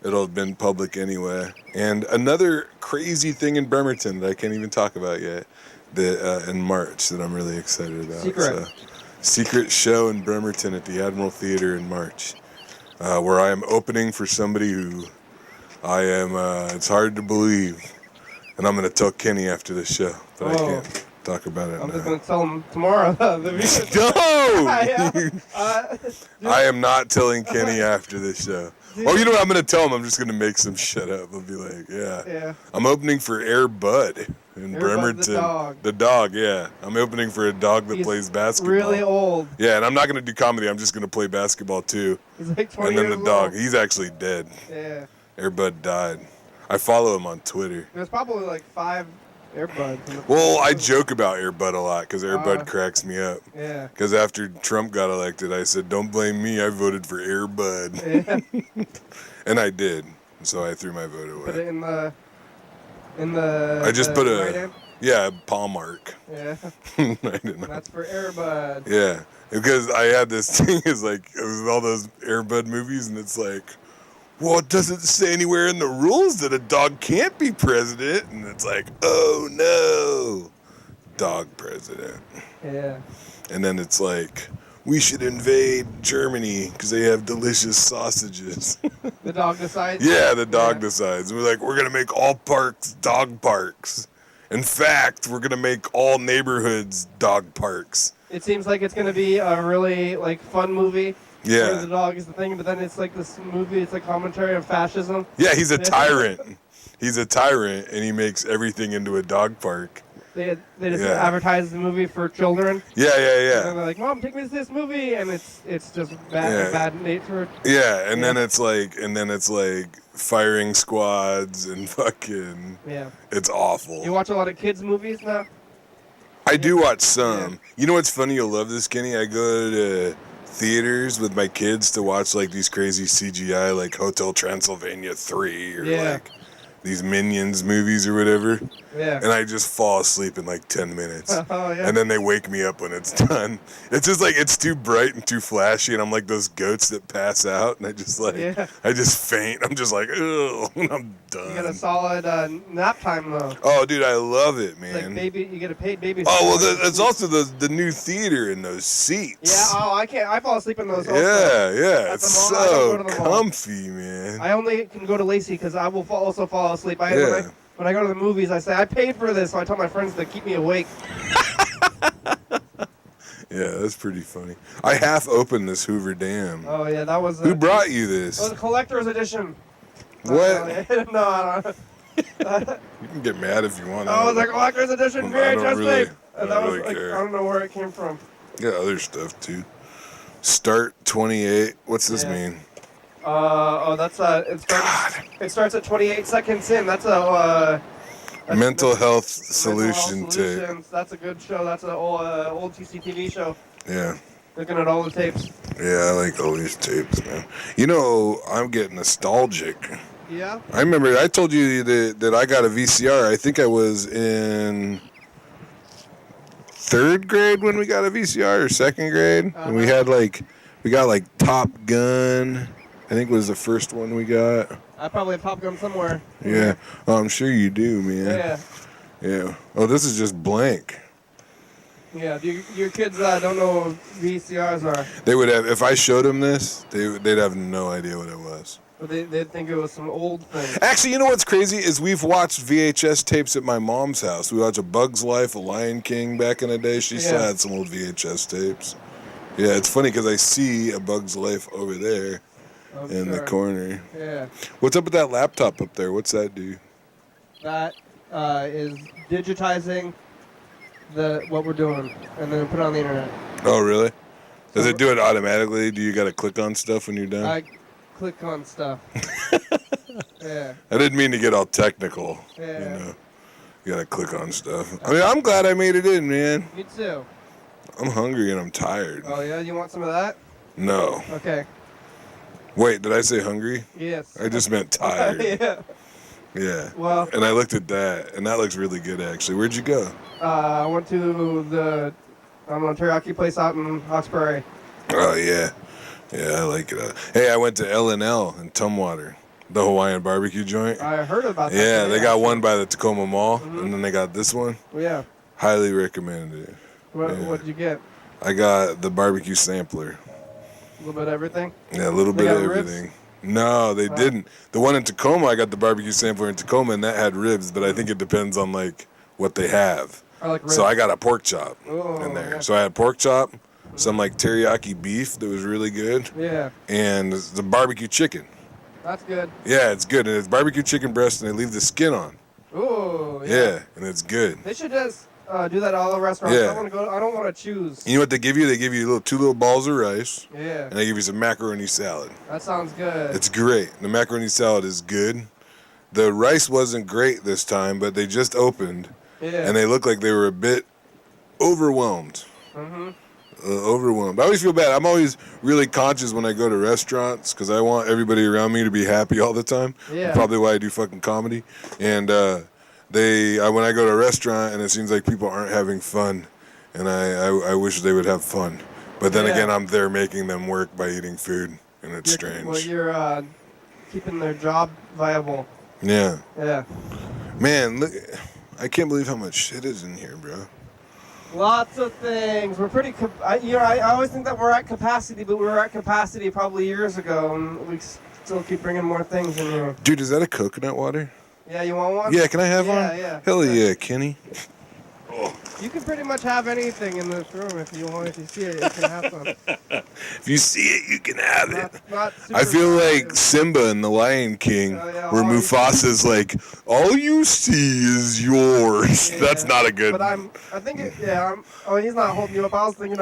it'll have been public anyway. And another crazy thing in Bremerton that I can't even talk about yet, in March, that I'm really excited about. Secret show in Bremerton at the Admiral Theater in March, where I am opening for somebody who it's hard to believe, and I'm going to tell Kenny after the show, but I can't talk about it. I'm just going to tell him tomorrow. No! I am not telling Kenny after this show. Oh, you know what? I'm going to tell him. I'm just going to make some shit up. I'll be like, yeah. I'm opening for Air Bud in Bremerton. The dog, yeah. I'm opening for a dog that plays basketball. Really old. Yeah, and I'm not going to do comedy. I'm just going to play basketball, too. He's like 20 And then years the dog, old. he's actually dead. Yeah. Air Bud died. I follow him on Twitter. There's probably like 5 Airbuds. Well, I joke about Air Bud a lot because Air Bud cracks me up. Yeah. Because after Trump got elected, I said, don't blame me, I voted for Air Bud. Yeah. And I did. So I threw my vote away. Put it in the I just put a palm mark. Yeah. I didn't know. That's for Airbud. Yeah. Because I had this thing, it was all those Air Bud movies, and it's like, well, it doesn't say anywhere in the rules that a dog can't be president. And it's like, oh no, dog president. Yeah. And then it's like, we should invade Germany because they have delicious sausages. The dog decides? Yeah, the dog decides. And we're like, we're going to make all parks dog parks. In fact, we're going to make all neighborhoods dog parks. It seems like it's going to be a really fun movie. Yeah. Where the dog is the thing, but then it's like this movie, it's a commentary on fascism. Yeah, he's a tyrant. He's a tyrant, and he makes everything into a dog park. They just advertise the movie for children. Yeah. And they're like, Mom, take me to this movie, and it's just bad nature. Yeah, and then it's like firing squads and fucking. Yeah. It's awful. You watch a lot of kids movies now? I do watch some. Yeah. You know what's funny? You'll love this, Kenny. I go to theaters with my kids to watch like these crazy CGI like Hotel Transylvania 3 or like these Minions movies or whatever. Yeah. And I just fall asleep in like 10 minutes. Oh, yeah. And then they wake me up when it's done. It's just like, it's too bright and too flashy. And I'm like those goats that pass out. And I just like, I just faint. I'm just like, ugh, and I'm done. You get a solid nap time though. Oh, dude, I love it, man. It's like baby, you get a paid baby. Oh, well, it's also the new theater in those seats. Yeah, I can't. I fall asleep in those also. Yeah. At It's the mall, I don't so go to the mall. comfy, man. I only can go to Lacey because I will also fall asleep. Yeah. When I go to the movies, I say, I paid for this, so I tell my friends to keep me awake. Yeah, that's pretty funny. I half opened this Hoover Dam. Oh, yeah, that was... Who brought you this? It was a collector's edition. What? No, I don't. You can get mad if you want. Oh, it was a collector's edition I don't VHS really- tape. I And don't that was really like, care. I don't know where it came from. Yeah, other stuff too. Start 28. What's this mean? That's it starts at 28 seconds in. That's a Mental health Mental Health solution tape. Solutions. That's a good show. That's an old TCTV show. Yeah. Looking at all the tapes. Yeah, I like all these tapes, man. You know, I'm getting nostalgic. Yeah. I remember I told you that I got a VCR. I think I was in 3rd grade when we got a VCR or 2nd grade. And we got like Top Gun. I think was the first one we got. I probably have Top Gun somewhere. Yeah. Oh, I'm sure you do, man. Yeah. Yeah. Oh, this is just blank. Yeah. Your kids don't know what VCRs are. They would have, if I showed them this, they'd have no idea what it was. But they'd think it was some old thing. Actually, you know what's crazy is we've watched VHS tapes at my mom's house. We watched A Bug's Life, A Lion King back in the day. She still had some old VHS tapes. Yeah, it's funny because I see A Bug's Life over there in the corner. Yeah. What's up with that laptop up there? What's that do? That is digitizing what we're doing and then put it on the internet. Oh, really? Does it do it automatically? Do you got to click on stuff when you're done? I click on stuff. Yeah. I didn't mean to get all technical. Yeah. You know, you got to click on stuff. I mean, I'm glad I made it in, man. Me too. I'm hungry and I'm tired. Oh, yeah? You want some of that? No. Okay. Wait, did I say hungry? Yes. I just meant tired. Yeah. Yeah. Well. And I looked at that, and that looks really good, actually. Where'd you go? I went to the teriyaki place out in Hawkesbury. Oh, yeah. Yeah, I like it. Hey, I went to L&L in Tumwater, the Hawaiian barbecue joint. I heard about that. Yeah, they got one by the Tacoma Mall, and then they got this one. Yeah. Highly recommended it. What'd you get? I got the barbecue sampler. A little bit of everything? Yeah, a little They bit of got ribs? everything. No, they didn't. The one in Tacoma, I got the barbecue sampler in Tacoma, and that had ribs, but I think it depends on, like, what they have. I like ribs. So I got a pork chop in there. Yeah. So I had pork chop, some, like, teriyaki beef that was really good, Yeah. and the barbecue chicken. That's good. Yeah, it's good. And it's barbecue chicken breast, and they leave the skin on. Ooh. Yeah, and it's good. They should just do that at all the restaurants. Yeah. I don't want to choose. You know what they give you? They give you two little balls of rice, Yeah. and they give you some macaroni salad. That sounds good. It's great. The macaroni salad is good. The rice wasn't great this time, but they just opened, Yeah. and they looked like they were a bit overwhelmed. Overwhelmed. I always feel bad. I'm always really conscious when I go to restaurants because I want everybody around me to be happy all the time. Yeah. Probably why I do fucking comedy. And when I go to a restaurant and it seems like people aren't having fun, and I wish they would have fun. But then again, I'm there making them work by eating food, and it's strange. Well, you're keeping their job viable. Yeah. Yeah. Man, look, I can't believe how much shit is in here, bro. Lots of things. We're pretty. I always think that we're at capacity, but we were at capacity probably years ago, and we still keep bringing more things in here. Dude, is that a coconut water? Yeah, you want one? Yeah, can I have one? Yeah. Hell yeah, Kenny. You can pretty much have anything in this room if you want. If you see it, you can have some. If you see it, you can have it. Not super I feel like expensive. Simba in The Lion King, Oh, yeah, where all you Mufasa's like, all you see is yours. Yeah, That's not a good... But I think he's not holding you up. I was thinking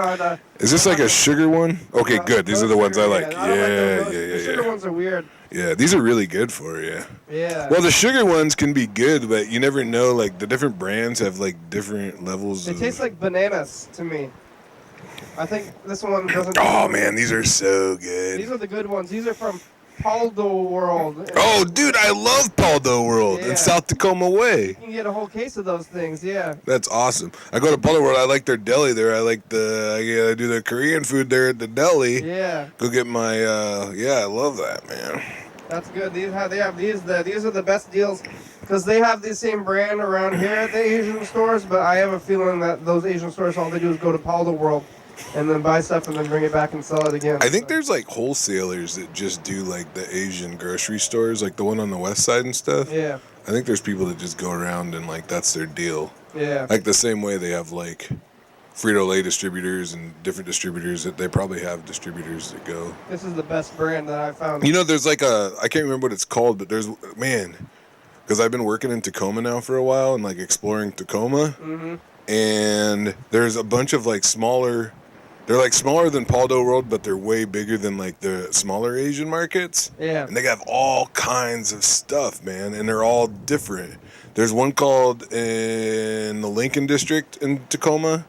Is this like a sugar one? Okay, good. These are the ones I like. The sugar Yeah. ones are weird. Yeah, these are really good for you. Yeah. Well, the sugar ones can be good, but you never know. Like, the different brands have, like, different levels They of... taste like bananas to me. I think this one doesn't. Oh man, these are so good. These are the good ones. These are from Paldo World. Oh, dude, I love Paldo World in South Tacoma Way. You can get a whole case of those things, yeah. That's awesome. I go to Paldo World. I like their deli there. I do the Korean food there at the deli. Yeah. Go get my I love that, man. That's good. These are the best deals because they have the same brand around here at the Asian stores, but I have a feeling that those Asian stores, all they do is go to Paldo World and then buy stuff and then bring it back and sell it again. I think there's like wholesalers that just do like the Asian grocery stores, like the one on the west side and stuff. Yeah. I think there's people that just go around and like that's their deal. Yeah. Like the same way they have like Frito-Lay distributors and different distributors that they probably have distributors that go. This is the best brand that I found. You know, there's like I can't remember what it's called, but because I've been working in Tacoma now for a while and like exploring Tacoma. Mm-hmm. And there's a bunch of like smaller, they're like smaller than Paldo World, but they're way bigger than like the smaller Asian markets. Yeah. And they have all kinds of stuff, man, and they're all different. There's one called in the Lincoln District in Tacoma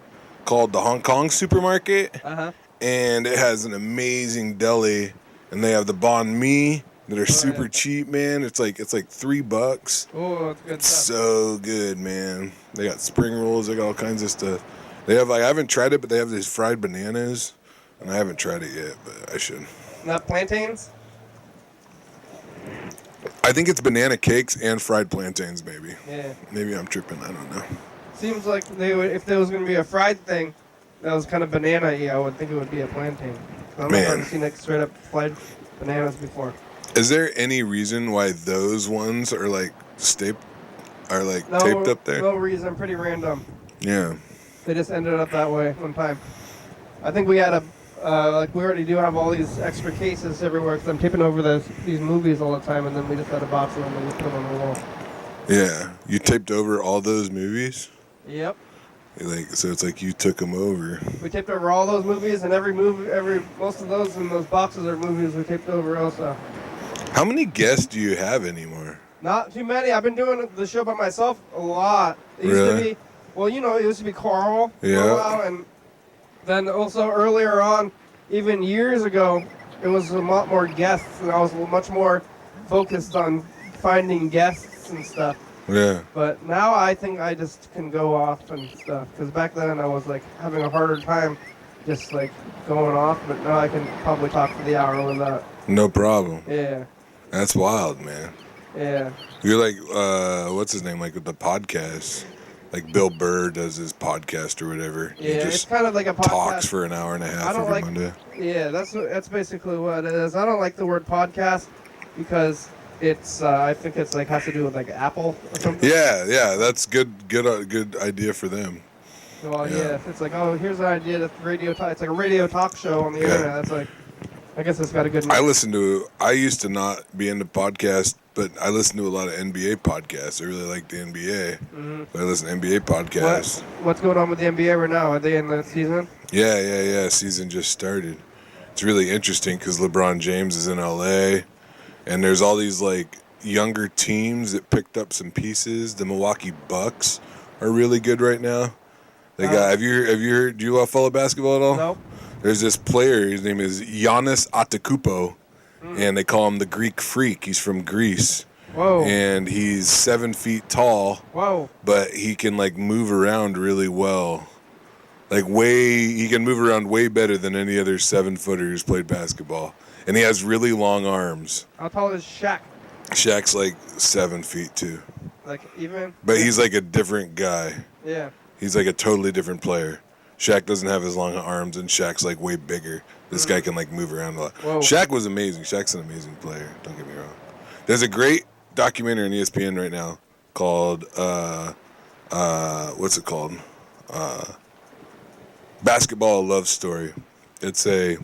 called the Hong Kong Supermarket. Uh-huh. And it has an amazing deli, and they have the banh mi that are super cheap, man. It's like $3. Oh, it's good It's stuff. so good, man. They got spring rolls. They got all kinds of stuff. They have I haven't tried it, but they have these fried bananas, and I haven't tried it yet, but I should. Not plantains? I think it's banana cakes and fried plantains, maybe. Yeah. Maybe I'm tripping. I don't know. Seems like they would, if there was going to be a fried thing that was kind of banana-y, I would think it would be a plantain. I've never seen like straight up fried bananas before. Is there any reason why those ones are like taped up there? No reason. Pretty random. Yeah. They just ended up that way one time. I think we had we already do have all these extra cases everywhere because I'm taping over these movies all the time, and then we just had a box of them and we put them on the wall. Yeah. You taped over all those movies? Yep. So it's like you took them over. We taped over all those movies, and most of those in those boxes are movies we taped over also. How many guests do you have anymore? Not too many. I've been doing the show by myself a lot. It used to be, it used to be Carl for a while, and then also earlier on, even years ago, it was a lot more guests, and I was much more focused on finding guests and stuff. Yeah. But now I think I just can go off and stuff, because back then I was like having a harder time just like going off, but now I can probably talk for the hour without. No problem. Yeah. That's wild, man. Yeah. You're like, what's his name? Like with the podcast, like Bill Burr does his podcast or whatever. Yeah, he just it's kind of like a podcast. talks for an hour and a half every Monday. Yeah, that's basically what it is. I don't like the word podcast because it's I think it's like has to do with like Apple or something. Yeah, that's good idea for them. Well, yeah, it's like, oh, here's an idea that's radio talk. It's like a radio talk show on the internet. That's like, I guess it's got a good name. I used to not be into podcasts, but I listen to a lot of NBA podcasts. I really like the NBA. Mm-hmm. So I listen to NBA podcasts. What's going on with the NBA right now? Are they in the season? Yeah. Season just started. It's really interesting because LeBron James is in LA, and there's all these like younger teams that picked up some pieces. The Milwaukee Bucks are really good right now. They got. Have you heard? Do you follow basketball at all? Nope. There's this player. His name is Giannis Antetokounmpo, and they call him the Greek Freak. He's from Greece. Whoa. And he's 7 feet tall. Whoa. But he can like move around really well. He can move around way better than any other 7-footer who's played basketball. And he has really long arms. How tall is Shaq? Shaq's like 7 feet too. Like even? But he's like a different guy. Yeah. He's like a totally different player. Shaq doesn't have as long arms, and Shaq's like way bigger. This guy can like move around a lot. Whoa. Shaq was amazing. Shaq's an amazing player. Don't get me wrong. There's a great documentary on ESPN right now called what's it called? Basketball: A Love Story. It's a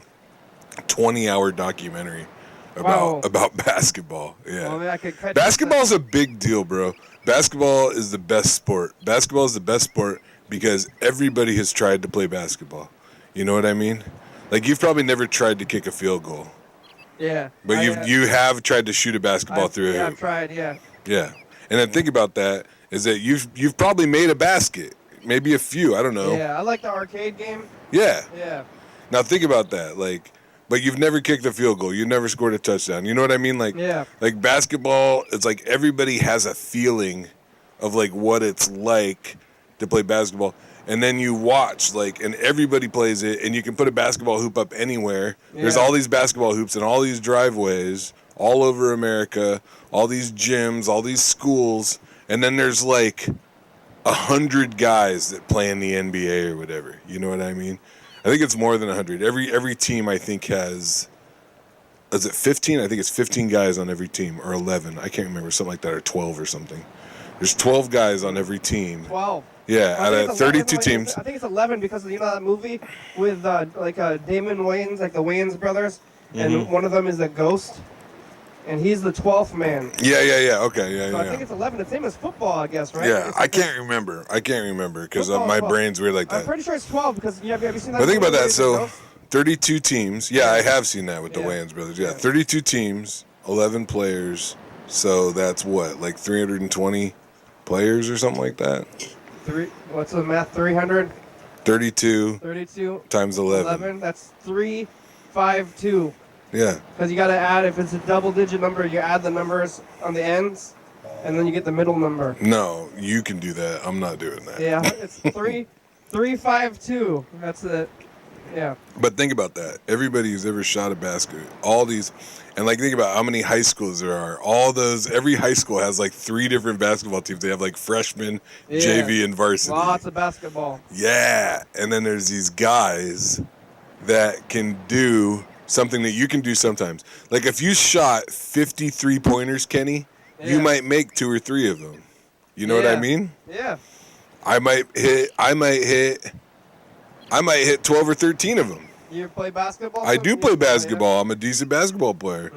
20-hour documentary about basketball. Yeah. Well, I could catch Basketball's a big deal, bro. Basketball is the best sport. Basketball is the best sport because everybody has tried to play basketball. You know what I mean? Like, you've probably never tried to kick a field goal. Yeah. But you have tried to shoot a basketball through a hoop. I've tried, yeah. Yeah. And then think about that, is that you've probably made a basket. maybe a few. I don't know. Yeah, I like the arcade game. Yeah. Yeah. Now think about that. Like, but you've never kicked a field goal. You've never scored a touchdown. You know what I mean? Like, Yeah. like basketball, it's like everybody has a feeling of like what it's like to play basketball. And then you watch, like, and everybody plays it, and you can put a basketball hoop up anywhere. Yeah. There's all these basketball hoops in all these driveways all over America, all these gyms, all these schools, and then there's like 100 guys that play in the NBA or whatever. You know what I mean? I think it's more than 100. Every team, I think, has, is it 15? I think it's 15 guys on every team, or 11. I can't remember, something like that, or 12 or something. There's 12 guys on every team. 12. Yeah, I out think of it's 32 11, teams. I think it's 11 because of, you know, that movie with Damon Wayans, like the Wayans brothers, and one of them is a ghost, and he's the 12th man. Yeah. Okay, yeah. So I think it's 11. The same as football, I guess, right? Yeah, I can't remember because Football my as well. brain's weird like I'm that. pretty sure it's 12 because have you seen that? But think about movie that. with the So, ghost? 32 teams. Yeah, I have seen that with the Yeah. Wayans brothers. Yeah, Yeah. 32 teams, 11 players. So that's what, like 320 players or something like that? What's the math? 300? 32 32 times 11. That's 352. Yeah. Because you got to add, if it's a double-digit number, you add the numbers on the ends, and then you get the middle number. No, you can do that. I'm not doing that. Yeah, it's 352. That's it. Yeah. But think about that. Everybody who's ever shot a basket, all these, and like think about how many high schools there are. All those, every high school has like 3 different basketball teams. They have like freshman, Yeah. JV, and varsity. Lots of basketball. Yeah. And then there's these guys that can do something that you can do sometimes. Like if you shot 50 3-pointers, Kenny, you Yeah. might make 2 or 3 of them. You know what I Yeah. mean? Yeah. I might hit 12 or 13 of them. You play basketball? I do play basketball. I'm a decent basketball player.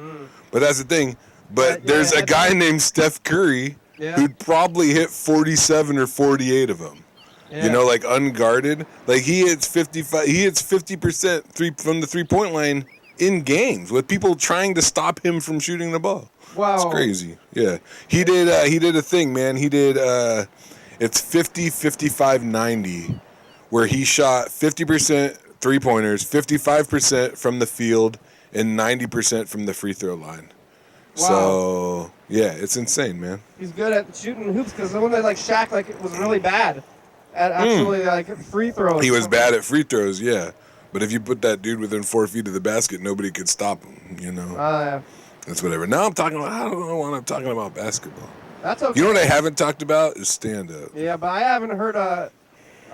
But that's the thing. But there's a guy named Steph Curry Yeah. who'd probably hit 47 or 48 of them. Yeah. You know, like unguarded. Like he hits 55. He hits 50% from the 3-point line in games with people trying to stop him from shooting the ball. Wow. It's crazy. Yeah. He did a thing, man. He did it's 50 55 90 where he shot 50% 3-pointers, 55% from the field, and 90% from the free throw line. Wow. So, yeah, it's insane, man. He's good at shooting hoops because the one that like Shaq was really bad at actually like free throws. He was bad at free throws, yeah. But if you put that dude within 4 feet of the basket, nobody could stop him, you know. That's whatever. Now I'm talking about, I don't know when I'm talking about basketball. That's okay. You know what I haven't talked about is stand-up. Yeah, but I haven't heard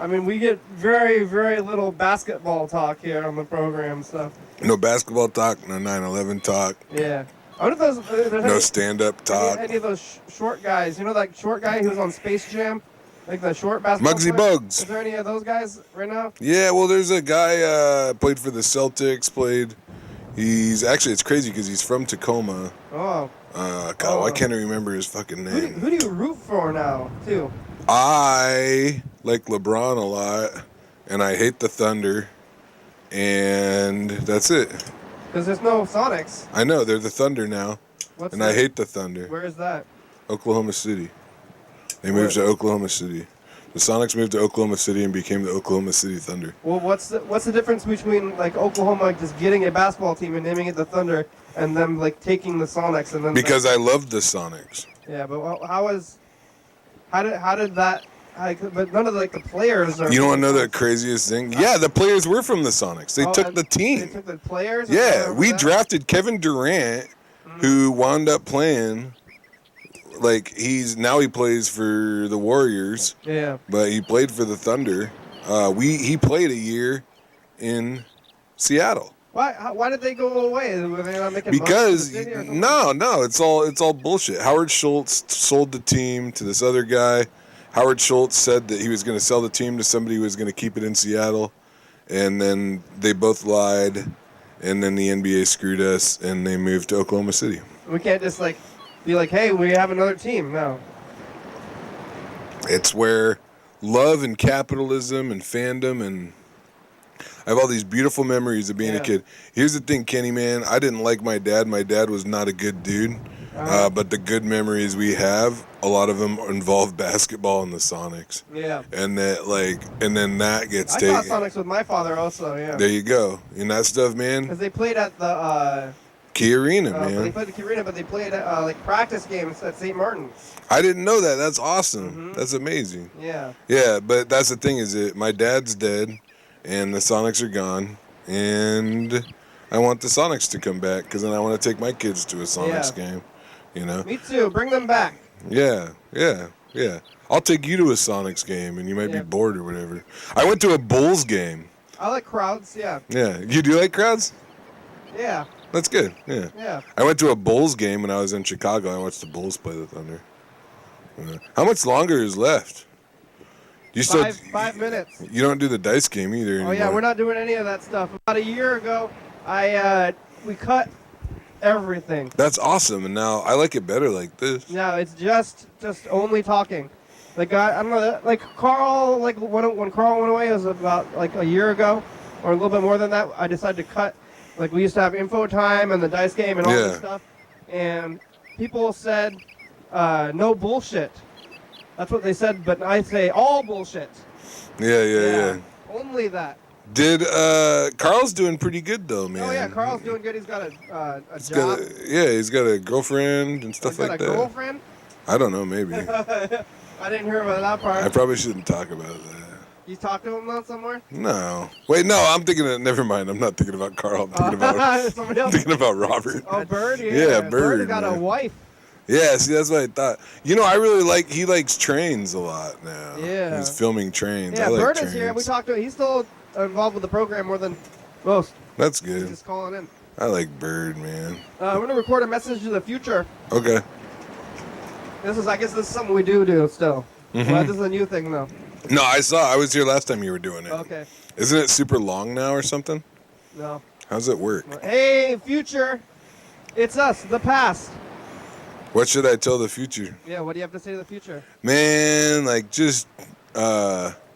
I mean, we get very, very little basketball talk here on the program, so. No basketball talk, no 9/11 talk, Yeah. I wonder if there's no stand-up talk. any of those short guys. You know that short guy who was on Space Jam? Like the short basketball Muggsy player? Bogues. Is there any of those guys right now? Yeah, well, there's a guy played for the Celtics. It's crazy because he's from Tacoma. Oh. God, why can't I remember his fucking name? Who do you root for now, too? I like LeBron a lot, and I hate the Thunder, and that's it. Because there's no Sonics. I know they're the Thunder now, and I hate the Thunder. Where is that? Oklahoma City. They moved to Oklahoma City. The Sonics moved to Oklahoma City and became the Oklahoma City Thunder. Well, what's the difference between like Oklahoma just getting a basketball team and naming it the Thunder, and them like taking the Sonics and then? Because I love the Sonics. Yeah, but how did that? But none of like the players are. You don't want to know the craziest thing? Yeah, the players were from the Sonics. They took the team. They took the players. Yeah, we drafted Kevin Durant, who wound up playing. Like he plays for the Warriors. Yeah. But he played for the Thunder. He played a year in Seattle. Why did they go away? Were they not making Because money for the city or something? no, it's all bullshit. Howard Schultz sold the team to this other guy. Howard Schultz said that he was going to sell the team to somebody who was going to keep it in Seattle, and then they both lied, and then the NBA screwed us, and they moved to Oklahoma City. We can't just like be like, hey, we have another team. No. It's where love and capitalism and fandom and I have all these beautiful memories of being a kid. Here's the thing, Kenny, man. I didn't like my dad. My dad was not a good dude. But the good memories we have, a lot of them involve basketball and the Sonics. Yeah. And then that gets I taken. saw Sonics with my father also. Yeah. There you go. And that stuff, man. Because they played at the Key Arena, they man. played at the Key Arena, but they played like practice games at St. Martin's. I didn't know that. That's awesome. Mhm. That's amazing. Yeah. Yeah, but that's the thing is that my dad's dead, and the Sonics are gone, and I want the Sonics to come back because then I want to take my kids to a Sonics game. You know. Me too. Bring them back. Yeah. I'll take you to a Sonics game, and you might be bored or whatever. I went to a Bulls game. I like crowds. Yeah. Yeah, you do like crowds? Yeah. That's good. Yeah. Yeah. I went to a Bulls game when I was in Chicago. I watched the Bulls play the Thunder. How much longer is left? You still 5 minutes. You don't do the dice game either anymore. Oh yeah, we're not doing any of that stuff. About a year ago, we cut everything. That's awesome, and now I like it better like this. No, it's just only talking. The guy, I don't know, like Carl, like when Carl went away, it was about like a year ago, or a little bit more than that. I decided to cut. Like we used to have info time and the dice game and all this stuff, and people said, no bullshit. That's what they said, but I say all bullshit. Yeah. Only that. Did Carl's doing pretty good though, man? Oh yeah, Carl's doing good. He's got a job. He's got a girlfriend and stuff like that. He's got a girlfriend? I don't know, maybe. I didn't hear about that part. I probably shouldn't talk about that. You talked to him though somewhere? No. Wait, no, I'm thinking of, never mind. I'm not thinking about Carl. I'm thinking about somebody else. thinking about Robert. Oh, Bird? Yeah, Bird. Got a wife. Yeah, see, that's what I thought. You know, I really he likes trains a lot now. Yeah. He's filming trains. Yeah, I like Bird trains. is here. We talked to him. He's still involved with the program more than most. That's He's good. just calling in. I like Bird, man. We're going to record a message to the future. Okay. I guess this is something we do still. Mm-hmm. Well, this is a new thing though. No, I was here last time you were doing it. Okay. Isn't it super long now or something? No. How's it work? Hey, future. It's us, the past. What should I tell the future? Yeah, what do you have to say to the future? Man, just Giannis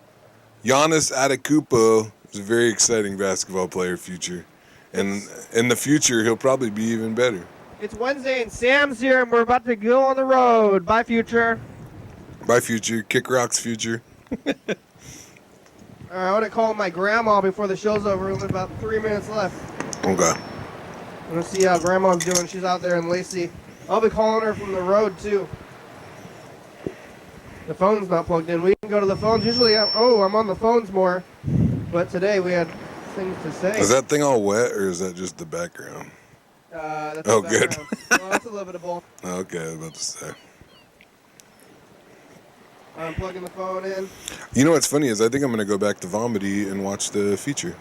Antetokounmpo is a very exciting basketball player future. And in the future, he'll probably be even better. It's Wednesday and Sam's here and we're about to go on the road. Bye, future. Bye, future. Kick rocks, future. I want to call my grandma before the show's over. Only about 3 minutes left. Okay. I'm going to see how grandma's doing. She's out there in Lacey. I'll be calling her from the road, too. The phone's not plugged in. We can go to the phones. Usually, I'm on the phones more. But today we had things to say. Is that thing all wet, or is that just the background? That's Oh, the good. background. Well, that's a little bit of both. Okay, I was about to say. I'm plugging the phone in. You know what's funny is I think I'm going to go back to Vomity and watch the feature.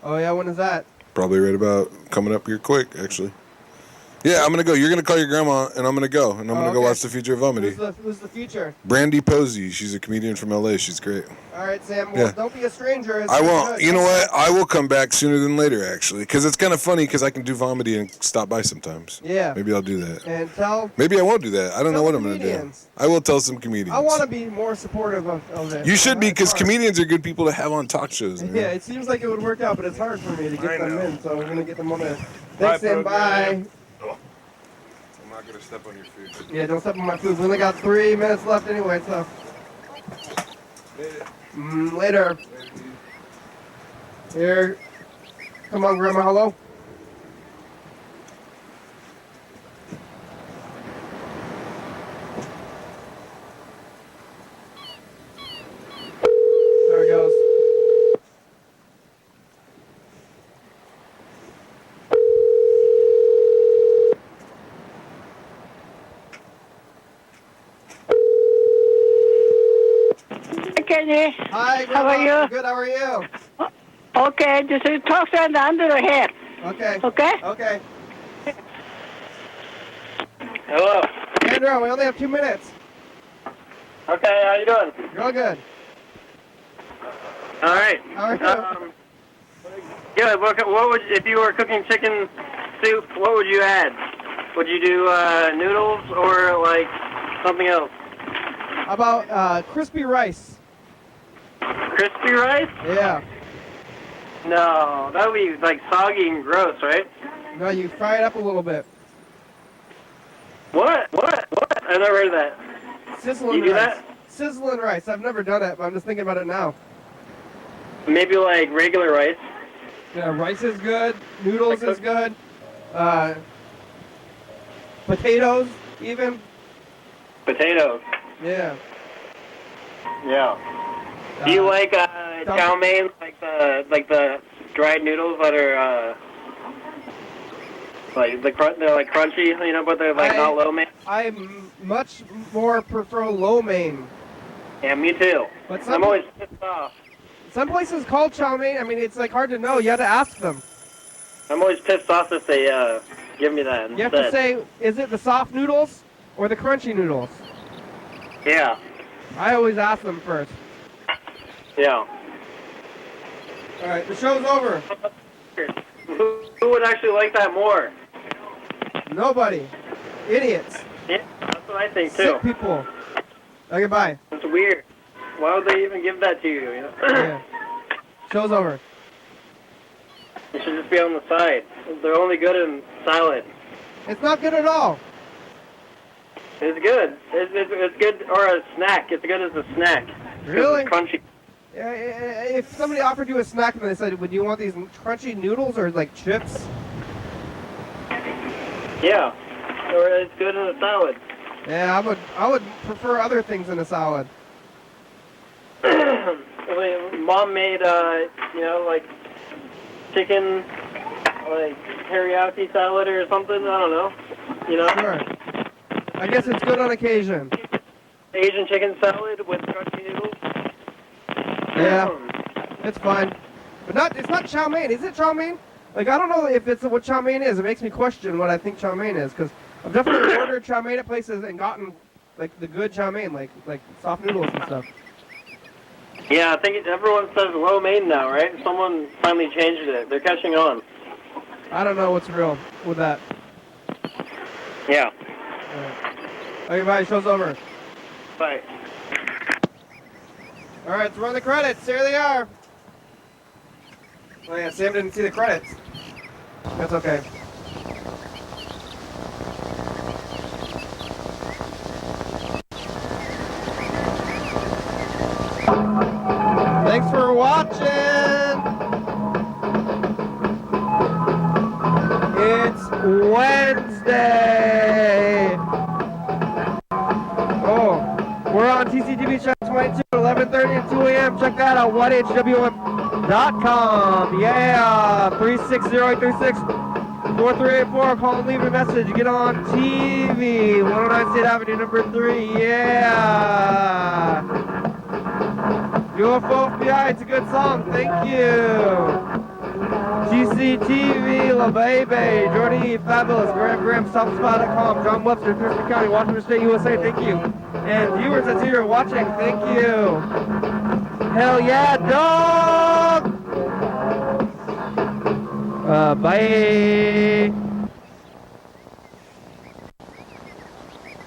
Oh, yeah? When is that? Probably right about coming up here quick, actually. Yeah, I'm going to go. You're going to call your grandma, and I'm going to go. And I'm going to go watch the feature of Vomity. Who's the feature? Brandy Posey. She's a comedian from L.A. She's great. All right, Sam. Well, don't be a stranger. I won't. You know what? I will come back sooner than later, actually. Because it's kind of funny because I can do Vomity and stop by sometimes. Yeah. Maybe I'll do that. And tell... Maybe I won't do that. I don't know what I'm going to do. comedians. I will tell some comedians. I want to be more supportive of it. You should be, because comedians are good people to have on talk shows. Man. Yeah, it seems like it would work out, but it's hard for me to get them in, so we're going to get them on there. Thanks, Sam. Bye. I'm not going to step on your food. Yeah, don't step on my food. We only got 3 minutes left anyway, so... Later. Here. Come on, Grandma. Hello? There it goes. Kenny. Hi, Grandma. How are you? Good, how are you? Okay, just talk to the under the head. Okay. Okay? Okay. Hello. Andrew, we only have 2 minutes. Okay, how you doing? Real good. All right. How are you? Yeah, what would if you were cooking chicken soup? What would you add? Would you do noodles or like something else? How about crispy rice? Crispy rice? Yeah. No, that would be like soggy and gross, right? No, you fry it up a little bit. What? I never heard of that. Sizzling You do rice. that? Sizzling rice. I've never done it, but I'm just thinking about it now. Maybe like regular rice. Yeah, rice is good. Noodles is good. Potatoes, even. Potatoes. Yeah. Yeah. Do you like chow mein, like the dried noodles that are they're like crunchy, you know, but they're like not lo mein? I much more prefer lo mein. Yeah, me too. But I'm always pissed off. some places call chow mein. I mean, it's like hard to know. You have to ask them. I'm always pissed off if they give me that instead. You have to say, is it the soft noodles or the crunchy noodles? Yeah. I always ask them first. Yeah. All right, the show's over. Who would actually like that more? Nobody. Idiots. Yeah, that's what I think too. Sick people. Okay, bye. It's weird. Why would they even give that to you? You know? Yeah. Show's over. It should just be on the side. They're only good in salad. It's not good at all. It's good. It's good, or a snack. It's good as a snack. Really? It's crunchy. If somebody offered you a snack and they said, would you want these crunchy noodles or like chips? Yeah. Or it's good in a salad. Yeah, I would prefer other things in a salad. Mom made, you know, like chicken, like teriyaki salad or something. I don't know. You know. Sure. I guess it's good on occasion. Asian chicken salad with crunchy noodles. Yeah, it's fine. But it's not chow mein. Is it chow mein? Like, I don't know if it's what chow mein is. It makes me question what I think chow mein is, because I've definitely ordered chow mein at places and gotten like the good chow mein, like soft noodles and stuff. Yeah, I think everyone says lo mein now, right? Someone finally changed it. They're catching on. I don't know what's real with that. Yeah. Okay, bye. Show's over. Bye. All right, let's run the credits. Here they are. Oh yeah, Sam didn't see the credits. That's okay. Thanks for watching. It's Wednesday. Oh, we're on TCTV channel 22 at 11:30 and 2 a.m. Check that out, YDHWM.com. Yeah, 360-836. 4384, call and leave a message. Get on TV. 109 State Avenue, number 3. Yeah. UFO FBI, it's a good song. Thank you. TCTV, La Baby, Jordy, Fabulous, Graham, Southspot.com, John Webster, Thurston County, Washington State, USA. Thank you. And viewers that's here watching, thank you. Hell yeah, dog! Bye.